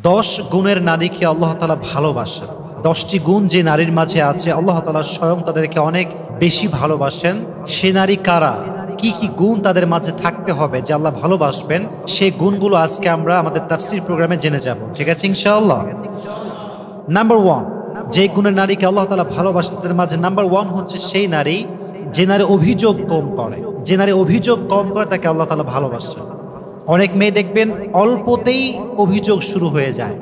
10 গুণের নারীকে আল্লাহ তাআলা ভালোবাসেন। 10টি গুণ যে নারীর মাঝে আছে আল্লাহ তাআলা স্বয়ং তাদেরকে অনেক বেশি ভালোবাসেন। সে নারী কারা, কি কি গুণ তাদের মাঝে থাকতে হবে যে আল্লাহ ভালোবাসবেন, সেই গুণগুলো আজকে আমরা আমাদের তাফসীর প্রোগ্রামে জেনে যাব। ঠিক আছে ইনশাআল্লাহ। নাম্বার 1, যে গুণের নারীকে আল্লাহ তাআলা ভালোবাসেন তাদের মাঝে নাম্বার 1 হচ্ছে সেই নারী যে নারী অভিযোগ কম করে। যে নারী অভিযোগ কম করে তাকে আল্লাহ তাআলা ভালোবাসেন। অনেক মেয়ে দেখবেন অল্পতেই অভিযোগ শুরু হয়ে যায়।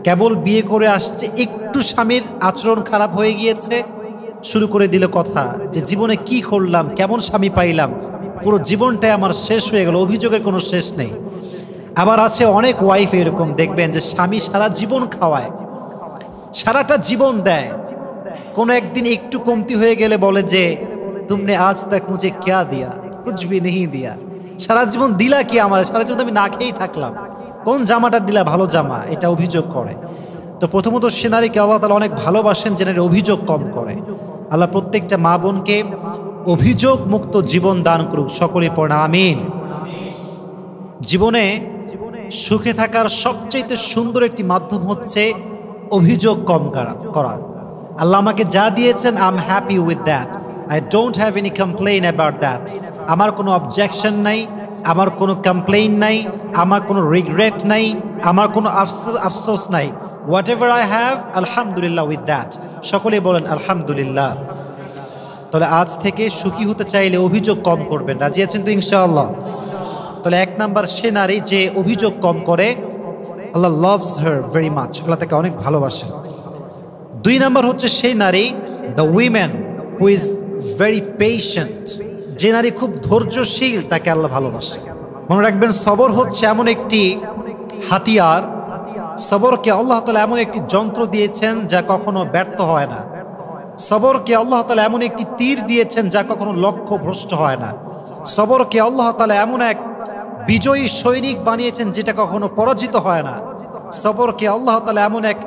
কেবল বিয়ে করে আসছে, একটু স্বামীর আচরণ খারাপ হয়ে গিয়েছে, শুরু করে দিল কথা যে জীবনে কি করলাম, কেমন স্বামী পাইলাম, পুরো জীবনটাই আমার শেষ হয়ে গেল, অভিযোগের কোনো শেষ নেই। আবার আছে অনেক ওয়াইফ এরকম দেখবেন যে স্বামী সারা জীবন খাওয়ায়, সারাটা জীবন দেয়, কোনো একদিন একটু কমতি হয়ে গেলে বলে যে তুমনে আজ তক মুঝে ক্যা দিয়া, কুছ ভি নেহি দিয়া। সারা জীবন দিলা কি আমার, সারা জীবন আমি না খেয়েই থাকলাম, কোন জামাটা দিলা ভালো জামা, এটা অভিযোগ করে। তো প্রথমত সে নারীকে আল্লাহ তাআলা অনেক ভালোবাসেন যে নারী অভিযোগ কম করে। আল্লাহ প্রত্যেকটা মা বোনকে অভিযোগ মুক্ত জীবন দান করুক, সকলে পড়ে আমিন। জীবনে সুখে থাকার সবচেয়ে সুন্দর একটি মাধ্যম হচ্ছে অভিযোগ কম করা। আল্লাহ আমাকে যা দিয়েছেন I am happy with that, I don't have any complain about that. আমার কোনো অবজেকশন নাই, আমার কোনো কমপ্লেইন নাই, আমার কোনো রিগ্রেট নাই, আমার কোনো আফসোস নাই। হোয়াট এভার আই হ্যাভ আলহামদুলিল্লাহ উইথ দ্যাট। সকলে বলেন আলহামদুলিল্লাহ। তাহলে আজ থেকে সুখী হতে চাইলে অভিযোগ কম করবেন, রাজি আছেন তো ইনশাআল্লাহ? তাহলে 1 নাম্বার সে নারী যে অভিযোগ কম করে, আল্লাহ লাভস হার ভেরি মাচ, আল্লাহ তাকে অনেক ভালোবাসেন। 2 নাম্বার হচ্ছে সেই নারী the women who is very patient, যে নারী খুব ধৈর্যশীল তাকে আল্লাহ ভালোবাসে। মনে রাখবেন সবর হচ্ছে এমন একটি হাতিয়ার, সবরকে আল্লাহ তাআলা এমন একটি যন্ত্র দিয়েছেন যা কখনো ব্যর্থ হয় না। সবরকে আল্লাহ তাআলা এমন একটি তীর দিয়েছেন যা কখনো লক্ষ্য ভ্রষ্ট হয় না। সবরকে আল্লাহ তাআলা এমন এক বিজয়ী সৈনিক বানিয়েছেন যেটা কখনো পরাজিত হয় না। সবরকে আল্লাহ তাআলা এমন এক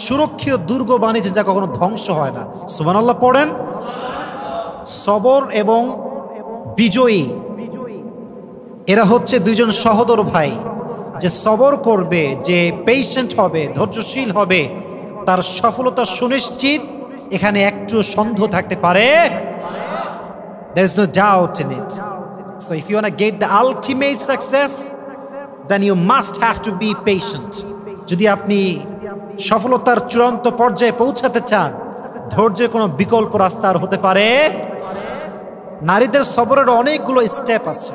সুরক্ষিত দুর্গ বানিয়েছেন যা কখনো ধ্বংস হয় না। সুবহানাল্লাহ পড়েন। সবর এবং বিজয়ী এরা হচ্ছে দুইজন সহোদর ভাই। যে সবর করবে, যে পেশেন্ট হবে, ধৈর্যশীল হবে, তার সফলতা সুনিশ্চিত, এখানে একটু সন্দেহ থাকতে পারে। There is no doubt in it. So if you want to get the ultimate success, then you must have to be patient. যদি আপনি সফলতার চূড়ান্ত পর্যায়ে পৌঁছাতে চান, ধৈর্যের কোনো বিকল্প রাস্তা আর হতে পারে। নারীদের সবরের অনেকগুলো স্টেপ আছে,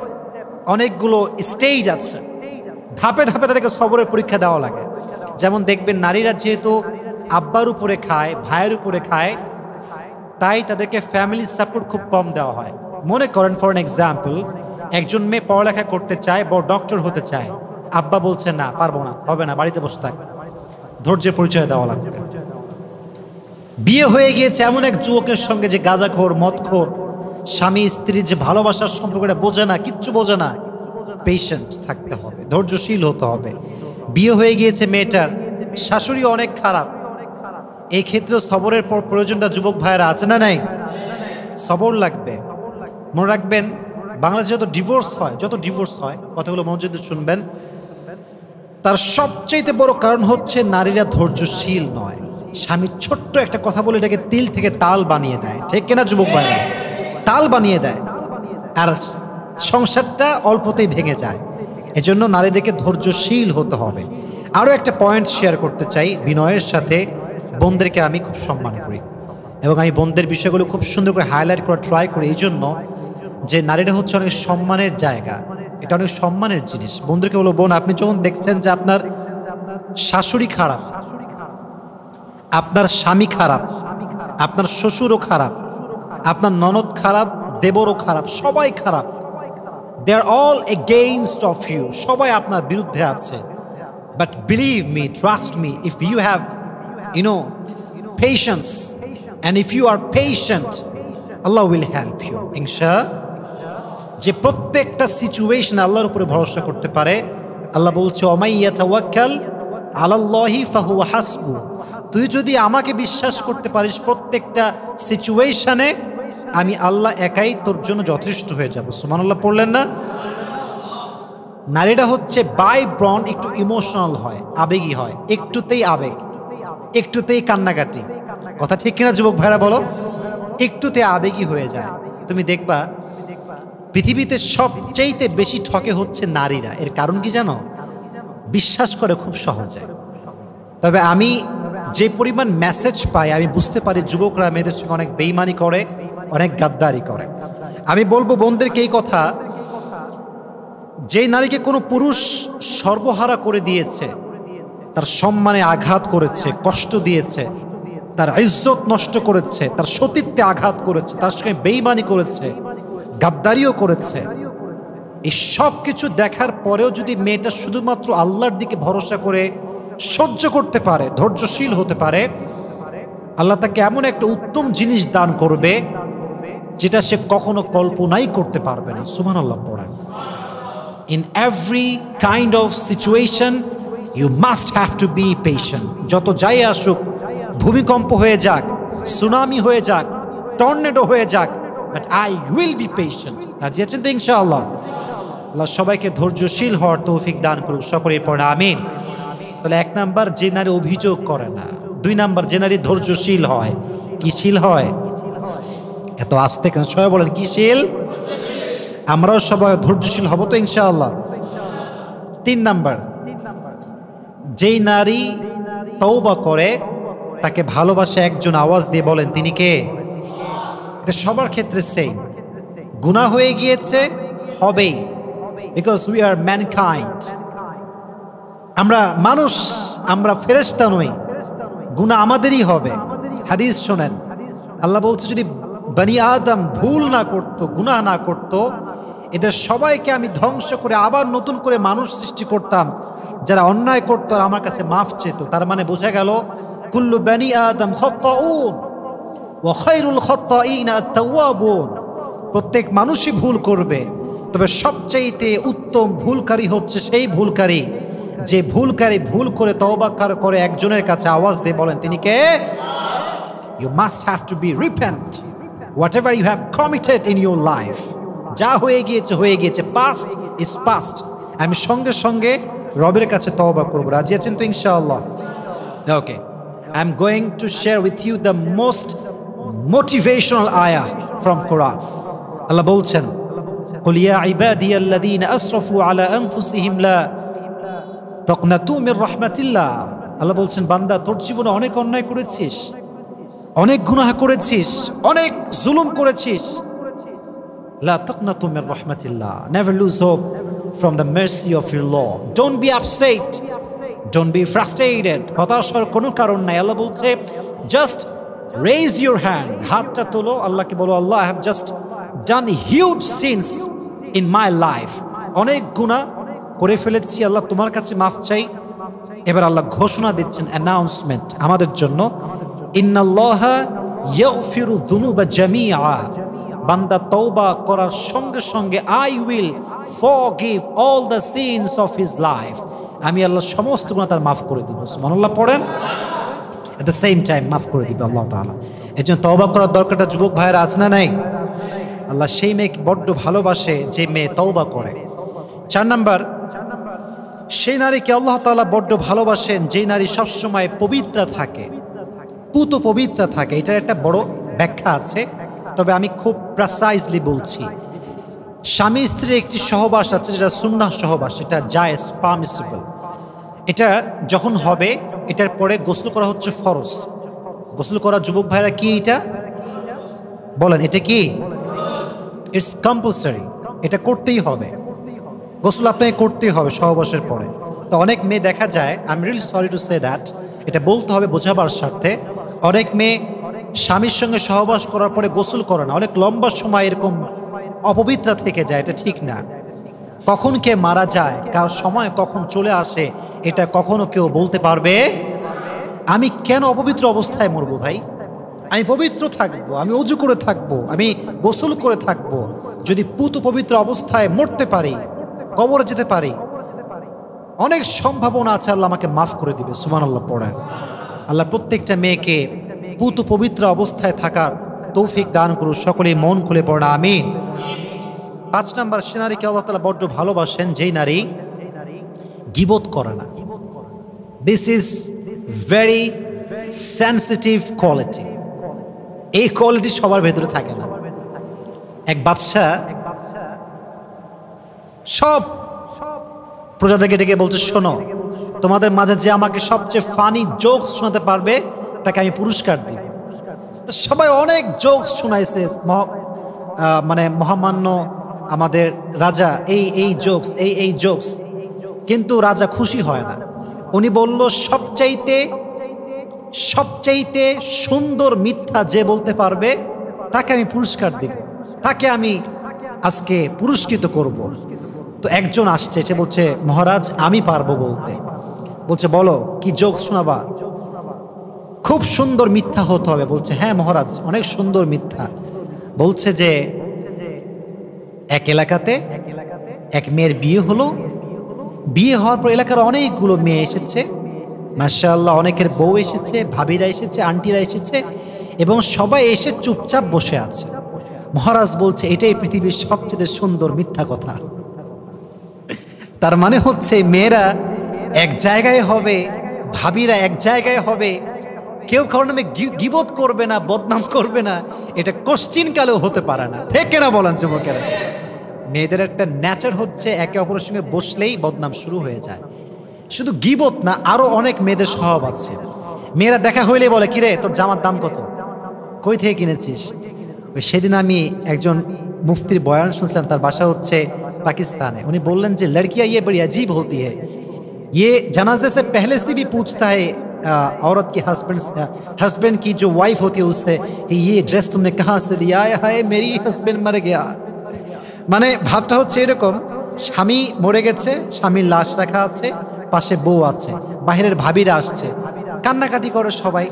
অনেকগুলো স্টেজ আছে, ধাপে ধাপে তাদেরকে সবরের পরীক্ষা দেওয়া লাগে। যেমন দেখবেন নারীরা যেহেতু আব্বার উপরে খায়, ভাইয়ের উপরে খায়, তাই তাদেরকে ফ্যামিলি সাপোর্ট খুব কম দেওয়া হয়। মনে করেন ফর এন এক্সাম্পল, একজন মেয়ে পড়ালেখা করতে চায়, বড় ডক্টর হতে চায়, আব্বা বলছে না পারবো না, হবে না, বাড়িতে বসে থাক। ধৈর্যের পরিচয় দেওয়া লাগবে। বিয়ে হয়ে গিয়েছে এমন এক যুবকের সঙ্গে যে গাঁজাখোর, মদখোর, স্বামী স্ত্রীর যে ভালোবাসার সম্পর্কটা বোঝে না, কিচ্ছু বোঝে না। পেশেন্ট থাকতে হবে, ধৈর্যশীল হতে হবে। বিয়ে হয়ে গিয়েছে মেয়েটার, শাশুড়ি অনেক খারাপ, এই ক্ষেত্রে সবরের প্রয়োজনটা যুবক ভাইয়েরা আছে না নাই? সবর লাগবে। মনে রাখবেন বাংলাদেশে যত ডিভোর্স হয়, কথাগুলো মনোযোগ দিয়ে শুনবেন, তার সবচেয়ে বড় কারণ হচ্ছে নারীরা ধৈর্যশীল নয়। স্বামী ছোট্ট একটা কথা বলে এটাকে তিল থেকে তাল বানিয়ে দেয়, ঠিক কিনা যুবক ভাইরা? তাল বানিয়ে দেয়, আর সংসারটা অল্পতেই ভেঙে যায়। এজন্য নারীদেরকে ধৈর্যশীল হতে হবে। আরও একটা পয়েন্ট শেয়ার করতে চাই বিনয়ের সাথে। বোনদেরকে আমি খুব সম্মান করি এবং আমি বোনদের বিষয়গুলো খুব সুন্দর করে হাইলাইট করা ট্রাই করি, এই জন্য যে নারীরা হচ্ছে অনেক সম্মানের জায়গা, এটা অনেক সম্মানের জিনিস। বোনদেরকে বলো, বোন আপনি যখন দেখছেন যে আপনার শাশুড়ি খারাপ, আপনার স্বামী খারাপ, আপনার শ্বশুরও খারাপ, আপনার ননদ খারাপ, দেবরও খারাপ, সবাই খারাপ, they are all against of you, সবাই আপনার বিরুদ্ধে আছে। But believe me, trust me, if you have patience and if you are patient, Allah will help you ইনশাআল্লাহ। যে প্রত্যেকটা সিচুয়েশন আল্লাহর উপরে ভরসা করতে পারে, আল্লাহ বলছে ওমাই ইয়াতাওয়াক্কাল আলাল্লাহি ফাহুয়া হাসবু, তুই যদি আমাকে বিশ্বাস করতে পারিস প্রত্যেকটা সিচুয়েশনে, আমি আল্লাহ একাই তোর জন্য যথেষ্ট হয়ে যাব। সুবহানাল্লাহ পড়লেন না? নারীরা হচ্ছে বাই ব্রন একটু ইমোশনাল হয়, আবেগী হয়, একটুতেই আবেগ, একটুতেই কান্নাকাটি। কথা ঠিক কিনা যুবক ভাইরা বলো? একটুতে আবেগী হয়ে যায়। তুমি দেখবা পৃথিবীতে সবচেয়ে বেশি ঠকে হচ্ছে নারীরা। এর কারণ কি জানো? বিশ্বাস করে খুব সহজে। তবে আমি যে পরিমাণ মেসেজ পাই, আমি বুঝতে পারি যুবকরা মেয়েদের সঙ্গে অনেক বেইমানি করে, অনেক গাদ্দারি করে। আমি বলবো বোনদেরকে এই কথা, যে নারীকে কোনো পুরুষ সর্বহারা করে দিয়েছে, তার সম্মানে আঘাত করেছে, কষ্ট দিয়েছে, তার ইজ্জত নষ্ট করেছে, তার সতীত্বে আঘাত করেছে, তার সঙ্গে বেইমানি করেছে, গাদ্দারিও করেছে, এই সব কিছু দেখার পরেও যদি মেয়েটা শুধুমাত্র আল্লাহর দিকে ভরসা করে সহ্য করতে পারে, ধৈর্যশীল হতে পারে, আল্লাহ তাকে এমন একটা উত্তম জিনিস দান করবে যেটা সে কখনো কল্পনাই করতে পারবে না। সুবহানাল্লাহ পড়েন। In every kind of situation you must have to be patient. যত যাই আসুক, ভূমিকম্প হয়ে যাক, সুনামি হয়ে যাক, টর্নেডো হয়ে যাক, but I will be patient. রাজি আছেন তো ইনশাআল্লাহ? আল্লাহ সবাইকে ধৈর্যশীল হওয়ার তৌফিক দান করুক, সকলে পড়ে আমিন। তাহলে 1 নাম্বার, যে নারী অভিযোগ করে না। 2 নাম্বার, যে নারী ধৈর্যশীল হয়। কি শীল হয়? এত আস্তে কেন? সবাই বলেন কি শীল? আমরাও সবাই ধৈর্যশীল হব তো ইনশাআল্লাহ। 3 নাম্বার, যেই নারী তওবা করে তাকে ভালোবাসে একজন। আওয়াজ দিয়ে বলেন তিনি কে? এটা সবার ক্ষেত্রে সেম। গুনাহ হয়ে গিয়েছে, হবেই, বিকজ উই আর ম্যানকাইন্ড। আমরা মানুষ, আমরা ফেরেশতা নই, গুনাহ আমাদেরই হবে। হাদিস শোনেন, আল্লাহ বলছে যদি বনি আদম ভুল না করত, গুনাহ না করত, এদের সবাইকে আমি ধ্বংস করে আবার নতুন করে মানুষ সৃষ্টি করতাম যারা অন্যায় করতো আর আমার কাছে মাফ চেত। তার মানে বোঝা গেল কুল্লু বনি আদম খাত্তাউন ওয়া খায়রুল খাত্তাইনা আত-তাওয়াবুন। প্রত্যেক মানুষই ভুল করবে, তবে সবচাইতে উত্তম ভুলকারী হচ্ছে সেই ভুলকারী যে ভুল করে তওবা করে একজনের কাছে। আওয়াজ দিয়ে বলেন তিনি কে? You must have to be repent whatever you have committed in your life. যা হয়ে গিয়েছে হয়ে গিয়েছে, past is past। আমি সঙ্গে সঙ্গে রবের কাছে তওবা করব। রাজি আছেন তো ইনশাআল্লাহ? ওকে, I am going to share with you the most motivational ayah from Quran. আল্লাহ বলছেন, قل يا عبادي الذين أسرفوا على أنفسهم لا تقنطوا من رحمة الله। আল্লাহ বলছেন, বান্দা তোর জীবনে অনেক অন্যায় করেছিস, অনেক গুনাহ করেছিস, অনেক জুলুম করেছিস। লা তাকনাতু Mir রাহমাতিল্লাহ, never lose hope from the mercy of your Lord. Don't be upset, don't be frustrated, হতাশ হওয়ার কোনো কারণ নাই। আল্লাহ বলছে just raise your hand, হাতটা তোলো, আল্লাহকে বলো আল্লাহ I have just done huge sins in my life, অনেক গুনাহ করে ফেলেছি, আল্লাহ তোমার কাছে মাফ চাই। এবার আল্লাহ ঘোষণা দিচ্ছেন, অ্যানাউন্সমেন্ট আমাদের জন্য, ইন্নাল্লাহা ইয়াগফিরু যুনুবা জামিআ। বান্দা তওবা করার সঙ্গে সঙ্গে I will forgive all the sins of his life, আমি আল্লাহ সমস্ত গুনাহ তার মাফ করে দিব। সুবহানাল্লাহ পড়েন। এট দ্য সেম টাইম মাফ করে দিবে আল্লাহ তাআলা। এজন্য তওবা করার দরকারটা যুবক ভাইয়েরা আছে না নাই? আল্লাহ সেই মেয়েকে বড্ড ভালোবাসে যে মেয়ে তওবা করে। 4 নাম্বার, সেই নারীকে আল্লাহ তাআলা বড্ড ভালোবাসেন যে নারী সবসময় পবিত্র থাকে, পুত পবিত্র থাকে। এটার একটা বড় ব্যাখ্যা আছে, তবে আমি খুব প্রিসাইজলি বলছি। স্বামী স্ত্রীর একটি সহবাস আছে যেটা সুন্নাহ সহবাস, এটা জায়েজ, পারমিসিবল। এটা যখন হবে, এটার পরে গোসল করা হচ্ছে ফরজ। গোসল করা যুবক ভাইরা কি এটা বলেন? এটা কি? ইটস কম্পালসারি, এটা করতেই হবে। গোসল আপনাকে করতেই হবে সহবাসের পরে। তো অনেক মেয়ে দেখা যায়, I am really sorry to say that, এটা বলতে হবে বোঝাবার স্বার্থে, অনেক মেয়ে স্বামীর সঙ্গে সহবাস করার পরে গোসল করে না, অনেক লম্বা সময় এরকম অপবিত্র থেকে যায়। এটা ঠিক না। কখন কে মারা যায়, কার সময় কখন চলে আসে, এটা কখনো কেউ বলতে পারবে? আমি কেন অপবিত্র অবস্থায় মরবো ভাই? আমি পবিত্র থাকবো, আমি অজু করে থাকবো, আমি গোসল করে থাকবো। যদি পুত পবিত্র অবস্থায় মরতে পারি, কবরে যেতে পারি, অনেক সম্ভাবনা আছে আল্লাহ আমাকে মাফ করে দিবে। সুবহানাল্লাহ পড়েন। আল্লাহ প্রত্যেকটা মেয়েকে পুত পবিত্র অবস্থায় থাকার তৌফিক দান করুন, সকলেই মন খুলে পড়েন আমিন। 5 নাম্বার, সে নারীকে আল্লাহ তাআলা বড্ড ভালোবাসেন যেই নারী গীবত করে না। This is very sensitive quality. এই কোয়ালিটি সবার ভেতরে থাকে না। এক বাদশা সব প্রজাদেরকে ডেকে বলছে, শোনো, তোমাদের মাঝে যে আমাকে সবচেয়ে ফানি জোকস শোনাতে পারবে তাকে আমি পুরস্কার দিব। তো সবাই অনেক জোকস শোনাইছে, মানে মহামান্য আমাদের রাজা এই জোকস এই জোকস, কিন্তু রাজা খুশি হয় না। উনি বলল, সবচাইতে সুন্দর মিথ্যা যে বলতে পারবে তাকে আমি পুরস্কার দেব, তাকে আমি আজকে পুরস্কৃত করব। তো একজন আসছে, সে বলছে, মহারাজ আমি পারবো বলতে। বলছে, বলো কি জোক শোনাবা? খুব সুন্দর মিথ্যা হতে হবে। বলছে, হ্যাঁ মহারাজ, অনেক সুন্দর মিথ্যা। বলছে যে এক এলাকাতে এক মেয়ের বিয়ে হলো। বিয়ে হওয়ার পর এলাকার অনেকগুলো মেয়ে এসেছে, মাশাআল্লাহ, অনেকের বউ এসেছে, ভাবিরা এসেছে, আন্টিরা এসেছে, এবং সবাই এসে চুপচাপ বসে আছে। মহারাজ বলছে, এটাই পৃথিবীর সবচেয়ে সুন্দর মিথ্যা কথা। তার মানে হচ্ছে মেয়েরা এক জায়গায় হবে, ভাবিরা এক জায়গায় হবে, কেউ কারণ নামে গীবত করবে না, বদনাম করবে না, এটা কোশ্চিনকালেও হতে পারে না। ঠিক কিনা বলেন যুবকেরা? মেয়েদের একটা নেচার হচ্ছে একে অপরের সঙ্গে বসলেই বদনাম শুরু হয়ে যায়। শুধু গীবত না, আরো অনেক মেয়েদের স্বভাব আছে। মেয়েরা দেখা হইলে বলে, কিরে তোর জামার দাম কত, কই থেকে কিনেছিস? সেদিন আমি একজন মুফতির বয়ান শুনছিলাম, তার বাসা হচ্ছে पाकिस्तान है। उन्हें बोलन जे लड़कियां ये बड़ी अजीब होती है, ये जनाजे से पहले से भी पूछता है औरत के हस्बैंड की जो वाइफ होती है उससे, ये ड्रेस तुमने कहाँ से लिया है? मेरी हस्बैंड मर गया। মানে ভাবটা হচ্ছে এরকম, স্বামী মরে গেছে, স্বামীর লাশ রাখা আছে, পাশে বউ আছে, বাহিরের ভাবিরা আসছে, কান্নাকাটি করে সবাই।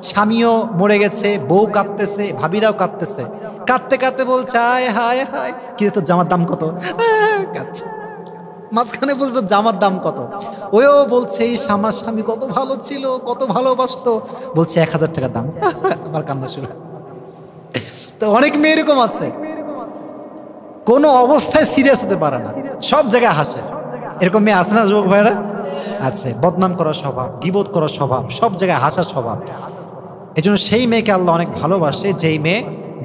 স্বামীও মরে গেছে, বউ কাঁদতেছে, ভাবিরাও কাঁদতেছে, কাঁদতে কাঁদতে বলছে, আয় হায় হায়, কি তোর জামার দাম কত? কাঁদছে। মাঝখানে বলতো জামার দাম কত? ওও বলছে এই আমার স্বামী কত ভালো ছিল, কত ভালোবাসতো, বলছে 1000 টাকা দাম। আবার কান্না শুরু। তো অনেক মেয়ে এরকম আছে, কোনো অবস্থায় সিরিয়াস হতে পারে না, সব জায়গায় হাসে। এরকম মেয়ে আছে না যুবক ভাইরা? আছে। বদনাম করার স্বভাব, গীবত করার স্বভাব, সব জায়গায় হাসার স্বভাব। এই জন্য সেই মেয়েকে আল্লাহ অনেক ভালোবাসে যেই মেয়ে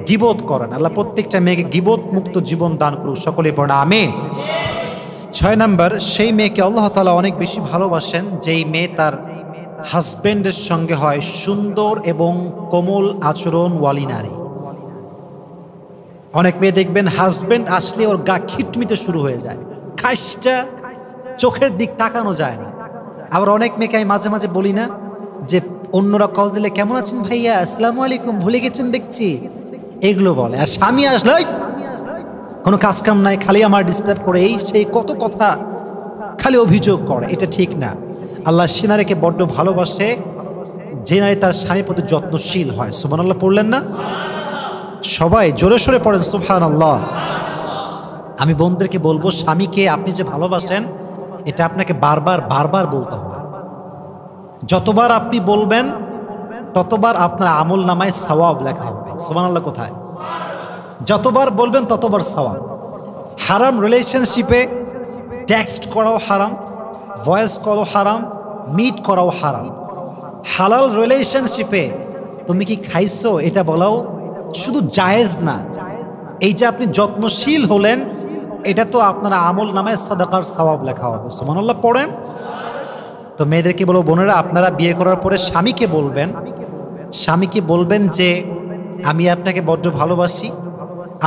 গীবত করে না। আল্লাহ প্রত্যেকটা মেয়েকে গীবত মুক্ত জীবন দান করুক, সকলে পড়ে আমিন। 6 নাম্বার, সেই মেয়েকে আল্লাহ তাআলা অনেক বেশি ভালোবাসেন যেই মেয়ে তার হাজবেন্ডের সঙ্গে হয় সুন্দর এবং কোমল আচরণ ওয়ালি নারী। অনেক মেয়ে দেখবেন হাজবেন্ড আসলে ওর গা খিটমিটে শুরু হয়ে যায়, খাইসটা, চোখের দিক তাকানো যায় না। আবার অনেক মেয়েকে আমি মাঝে মাঝে বলি না যে অন্যরা কল দিলে কেমন আছেন ভাইয়া, আসসালামু আলাইকুম, ভুলে গেছেন দেখছি, এগুলো বলে। আর স্বামী আসলে কোনো কাজকাম নাই, খালি আমার ডিস্টার্ব করে, এই সেই কত কথা, খালি অভিযোগ করে। এটা ঠিক না। আল্লাহ সে নারীকে বড্ড ভালোবাসে যে নারী তার স্বামীর প্রতি যত্নশীল হয়। সুবহানাল্লাহ পড়লেন না? সবাই জোরে সোরে পড়েন সুবহানাল্লাহ। আমি বোনদেরকে বলবো, স্বামীকে আপনি যে ভালোবাসেন এটা আপনাকে বারবার বারবার বলতে হবে। যতবার আপনি বলবেন ততবার আপনার আমল নামায় সওয়াব লেখা হবে। সুবহানাল্লাহ কোথায়? যতবার বলবেন ততবার সওয়াব। হারাম রিলেশনশিপে টেক্সট করাও হারাম, ভয়েস কলও হারাম, মিট করাও হারাম। হালাল রিলেশনশিপে তুমি কি খাইছো এটা বলাও শুধু জায়েজ না, এই যে আপনি যত্নশীল হলেন এটা তো আপনার আমল নামায় সাদাকার সওয়াব লেখা হবে। সুবহানাল্লাহ পড়েন। তো মেয়েদেরকে বলবো, বোনেরা আপনারা বিয়ে করার পরে স্বামীকে বলবেন যে আমি আপনাকে বড্ড ভালোবাসি,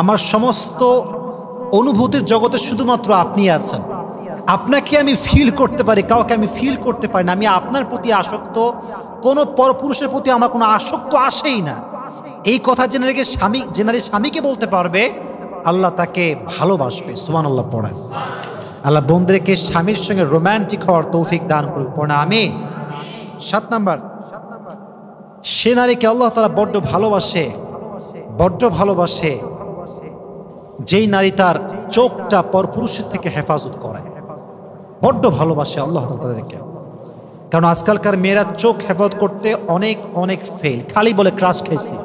আমার সমস্ত অনুভূতির জগতে শুধুমাত্র আপনি আছেন, আপনাকে আমি ফিল করতে পারি, কাউকে আমি ফিল করতে পারি না, আমি আপনার প্রতি আসক্ত, কোনো পরপুরুষের প্রতি আমার কোনো আসক্ত আসেই না। এই কথা যে নারী স্বামীকে বলতে পারবে আল্লাহ তাকে ভালোবাসবে। সুবহানাল্লাহ পড়েন। আল্লাহ বোনদেরকে স্বামীর সঙ্গে রোম্যান্টিক হওয়ার তৌফিক দান করুক, পড়েন আমিন। 7 নাম্বার, সে নারীকে আল্লাহ তাআলা বড্ড ভালোবাসে যেই নারী তার চোখটা পরপুরুষের থেকে হেফাজত করে। বড্ড ভালোবাসে আল্লাহ তাআলা তাদেরকে। কারণ আজকালকার মেয়েরা চোখ হেফাজত করতে অনেক অনেক ফেল, খালি বলে ক্রাশ খাইছি।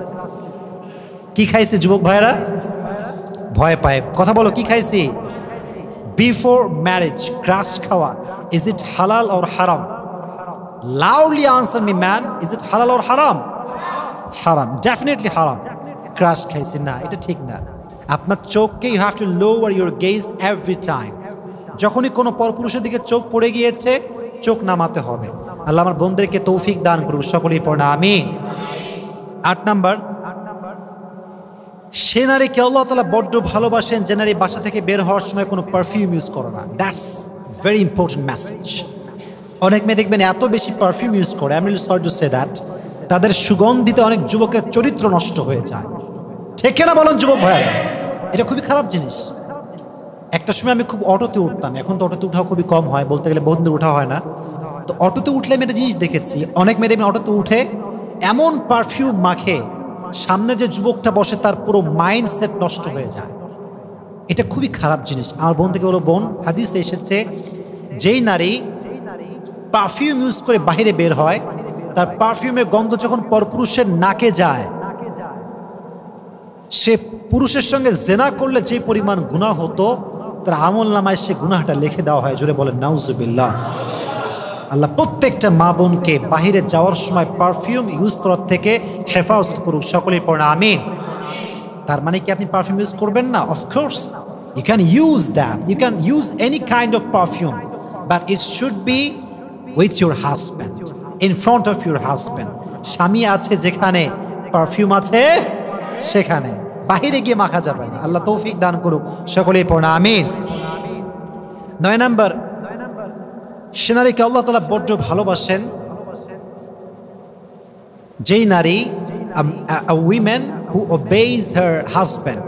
কি খাইছে যুবক ভাইরা? ভয় পায়। কথা বলো, কি খাইছি? বিফোর ম্যারেজ ক্রাশ খাওয়া, ইজ ইট হালাল অর হারাম? Loudly answer me man, is it হালাল অর হারাম? হারাম, ডেফিনেটলি হারাম। ক্রাশ খাইছি না, এটা ঠিক না। আপনার চোখকে you have to lower your gaze every time. যখনই কোনো পরপুরুষের দিকে চোখ পড়ে গিয়েছে, চোখ নামাতে হবে। আল্লাহ আমার বোনদেরকে তৌফিক দান করুক, সকলেই পড়ে না আমিন। 8 নাম্বার, সে নারীকে আল্লাহ তাআলা বড্ড ভালোবাসেন যে নারী বাসা থেকে বের হওয়ার সময় কোনো পারফিউম ইউজ করে না। That's very important message. অনেক মেয়ে দেখবেন এত বেশি পারফিউম ইউজ করে, I am really sorry to say that, তাদের সুগন্ধিতে অনেক যুবকের চরিত্র নষ্ট হয়ে যায়। ঠিক না বলেন যুবক ভাইরা? এটা খুবই খারাপ জিনিস। একটা সময় আমি খুব অটোতে উঠতাম, এখন তো অটোতে উঠা খুবই কম হয়, বলতে গেলে বহুদিন উঠা হয় না। তো অটোতে উঠলে আমি একটা জিনিস দেখেছি, অনেক মেয়ে দেখবেন অটোতে উঠে এমন পারফিউম মাখে, সামনে যে যুবকটা বসে তার পুরো মাইন্ডসেট নষ্ট হয়ে যায়। এটা খুবই খারাপ জিনিস। আমার বোন থেকে বলো, বোন, হাদিসে এসেছে যেই নারী পারফিউম ইউজ করে বাইরে বের হয়, তার পারফিউমের গন্ধ যখন পরপুরুষের নাকে যায়, সে পুরুষের সঙ্গে জেনা করলে যে পরিমাণ গুনাহ হতো, তার আমল নামায় সে গুনাহটা লিখে দেওয়া হয়। জোরে বলেন নাউজুবিল্লাহ। আল্লাহ প্রত্যেকটা মা বোনকে বাহিরে যাওয়ার সময় পারফিউম ইউজ করার থেকে হেফাজত করুক, সকলেই পড়ে আমিন। তার মানে কি আপনি পারফিউম ইউজ করবেন না? Of course you can use that, you can use any kind of perfume, but it should be with your husband, in front of your husband. স্বামী আছে যেখানে পারফিউম আছে সেখানে, বাহিরে গিয়ে মাখা যাবে না। আল্লাহ তৌফিক দান করুক, সকলেই পড়ে আমিন। 9 নাম্বার, সে নারীকে আল্লাহ তাআলা বড্ড ভালোবাসেন যেই নারী, a woman who obeys her husband,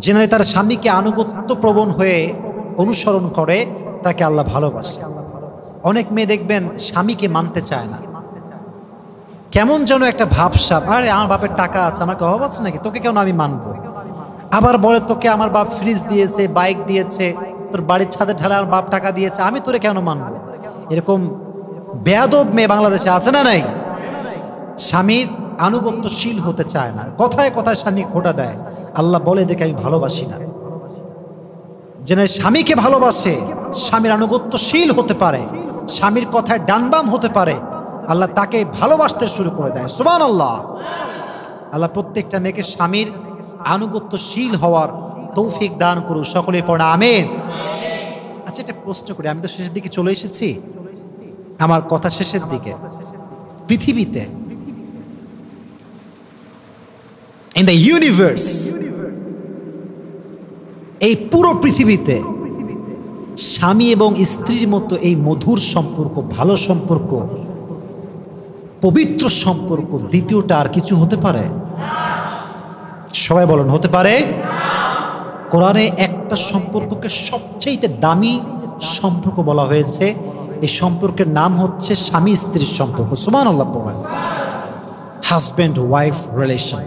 যে নারী তার স্বামীকে আনুগত্য প্রবণ হয়ে অনুসরণ করে, তাকে আল্লাহ ভালোবাসে। অনেক মেয়ে দেখবেন স্বামীকে মানতে চায় না, কেমন যেন একটা ভাবসাব, আরে আমার বাপের টাকা আছে, আমাকে অভাব আছে নাকি, তোকে কেন আমি মানবো? আবার বলে তোকে আমার বাপ ফ্রিজ দিয়েছে, বাইক দিয়েছে, তোর বাড়ির ছাদে ঢালে আমার বাপ টাকা দিয়েছে, আমি তোরে কেন মানবো? এরকম বেয়াদব মেয়ে বাংলাদেশে আছে না নাই? স্বামীর আনুগত্যশীল হতে চায় না, কথায় কথায় স্বামী খোটা দেয়। আল্লাহ বলে দেখে আমি ভালোবাসি না। যে স্বামীকে ভালোবাসে, স্বামীর আনুগত্যশীল হতে পারে, স্বামীর কথায় ডানবাম হতে পারে, আল্লাহ তাকে ভালোবাসতে শুরু করে দেয়। সুবহানাল্লাহ। আল্লাহ প্রত্যেকটা মেয়েকে স্বামীর আনুগত্যশীল হওয়ার তৌফিক দান করুক, সকলেই পড়ে আমিন। আচ্ছা, এটা প্রশ্ন করি, আমি তো শেষের দিকে চলে এসেছি, আমার কথা শেষের দিকে। পৃথিবীতে, ইন দ্য ইউনিভার্স, এই পুরো পৃথিবীতে স্বামী এবং স্ত্রীর মতো এই মধুর সম্পর্ক, ভালো সম্পর্ক, পবিত্র সম্পর্ক দ্বিতীয়টা আর কিছু হতে পারে? সবাই বলেন, হতে পারে? কোরআনে একটা সম্পর্ককে সবচেয়ে দামি সম্পর্ক বলা হয়েছে, এই সম্পর্কের নাম হচ্ছে স্বামী স্ত্রীর সম্পর্ক। সুবহানাল্লাহ পড়েন। Husband wife relation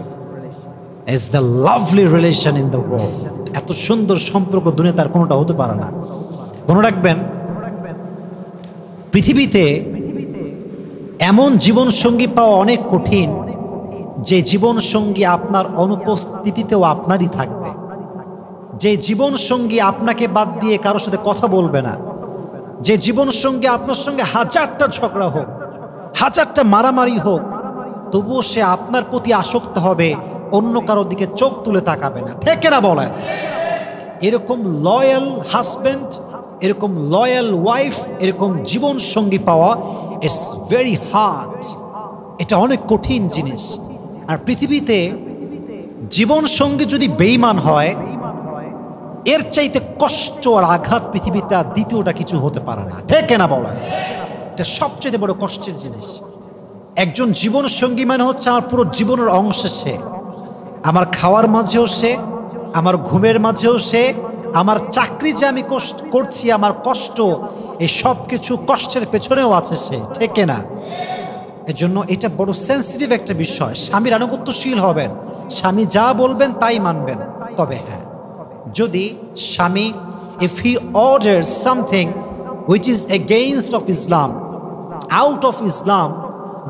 is the lovely relation in the world. এত সুন্দর সম্পর্ক দুনিয়াতে আর কোনোটা হতে পারে না। মনে রাখবেন, পৃথিবীতে এমন জীবন সঙ্গী পাওয়া অনেক কঠিন, যে জীবন সঙ্গী আপনার অনুপস্থিতিতেও আপনারই থাকবে, যে জীবন সঙ্গী আপনাকে বাদ দিয়ে কারোর সাথে কথা বলবে না, যে জীবন সঙ্গী আপনার সঙ্গে হাজারটা ঝগড়া হোক, হাজারটা মারামারি হোক, তবুও সে আপনার প্রতি আসক্ত হবে, অন্য কারোর দিকে চোখ তুলে তাকাবে না। ঠিক না বলেন? এরকম লয়াল হাজব্যান্ড, এরকম লয়াল ওয়াইফ, এরকম জীবন সঙ্গী পাওয়া ইটস ভেরি হার্ড। এটা অনেক কঠিন জিনিস। আর পৃথিবীতে জীবন সঙ্গী যদি বেঈমান হয়, এর চাইতে কষ্ট আর আঘাত পৃথিবীতে আর দ্বিতীয়টা কিছু হতে পারে না। ঠিক না বলেন? এটা সবচেয়ে বড় কষ্টের জিনিস। একজন জীবন সঙ্গী মানে হচ্ছে আমার পুরো জীবনের অংশ। সে আমার খাওয়ার মাঝেও সে, আমার ঘুমের মাঝেও সে, আমার চাকরি যে আমি করছি, আমার কষ্ট, এই সব কিছু কষ্টের পেছনেও আছে সে। ঠিক না? এজন্য এটা বড় সেন্সিটিভ একটা বিষয়। স্বামীর আনুগত্যশীল হবেন, স্বামী যা বলবেন তাই মানবেন। তবে হ্যাঁ, যদি স্বামী, if he orders something which is against of Islam, out of Islam,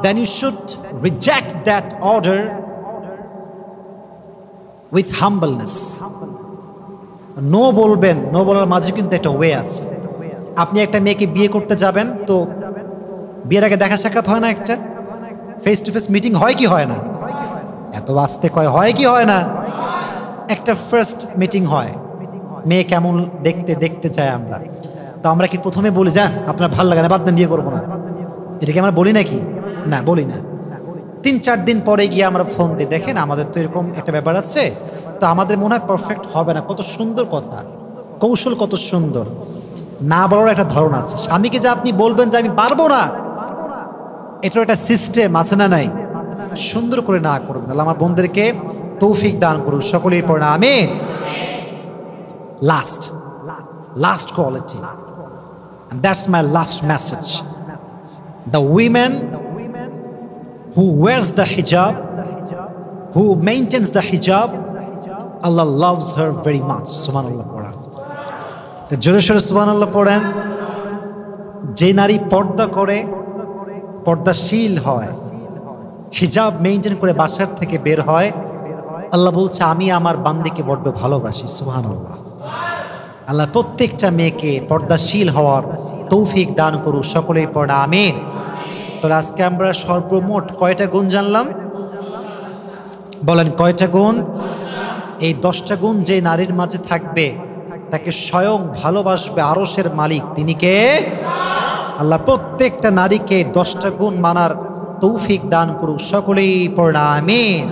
then you should reject that order with humbleness. No বলবেন, নো বলার মাঝে কিন্তু একটা ওয়ে আছে। আপনি একটা মেয়েকে বিয়ে করতে যাবেন, তো বিয়ের আগে দেখা সাক্ষাৎ হয় না, একটা ফেস টু ফেস মিটিং হয় কি হয় না? এত আস্তে কয় হয় কি হয় না? একটা ফার্স্ট মিটিং হয়, মেয়ে কেমন দেখতে দেখতে চাই আমরা। তো আমরা কি প্রথমে বলি যা আপনার ভালো লাগে না, বাদ দেন, বিয়ে করবো না? এটা কি আমরা বলি নাকি? না, বলি না। 3-4 দিন পরে গিয়ে আমরা ফোন দিই, দেখেন আমাদের তো এরকম একটা ব্যাপার আছে, তো আমাদের মনে হয় পারফেক্ট হবে না। কত সুন্দর কথা, কৌশল কত সুন্দর। না বলার একটা ধরন আছে। স্বামীকে যে আপনি বলবেন যে আমি পারবো না, এটার একটা সিস্টেম আছে না নাই? সুন্দর করে না করবেন। আল্লাহ আমার বোনদেরকে তৌফিক দান করুন, সকলেই পড়ে না আমিন। Last quality, and that's my last message. The women who wears the hijab, who maintains the hijab, Allah loves her very much. Subhanallah পড়েন, জোরে সোরে সুবহানাল্লাহ পড়েন। যে নারী পর্দা করে, পর্দাশীল হয়, হিজাব মেইনটেইন করে বাসার থেকে বের হয়, আল্লাহ বলছে আমি আমার বান্দিকে বড্ড ভালোবাসি। সুবহানাল্লাহ। আল্লাহ প্রত্যেকটা মেয়েকে পর্দাশীল হওয়ার তৌফিক দান করুক, সকলেই পড়া আমিন। তাহলে আজকে আমরা সর্বমোট কয়টা গুণ জানলাম? বলেন কয়টা গুণ? এই 10টা গুণ যে নারীর মাঝে থাকবে তাকে স্বয়ং ভালোবাসবে আরশের মালিক, তিনি কে? আল্লাহ প্রত্যেকটা নারীকে 10টা গুণ মানার তৌফিক দান করুক, সকলেই পড়া আমিন।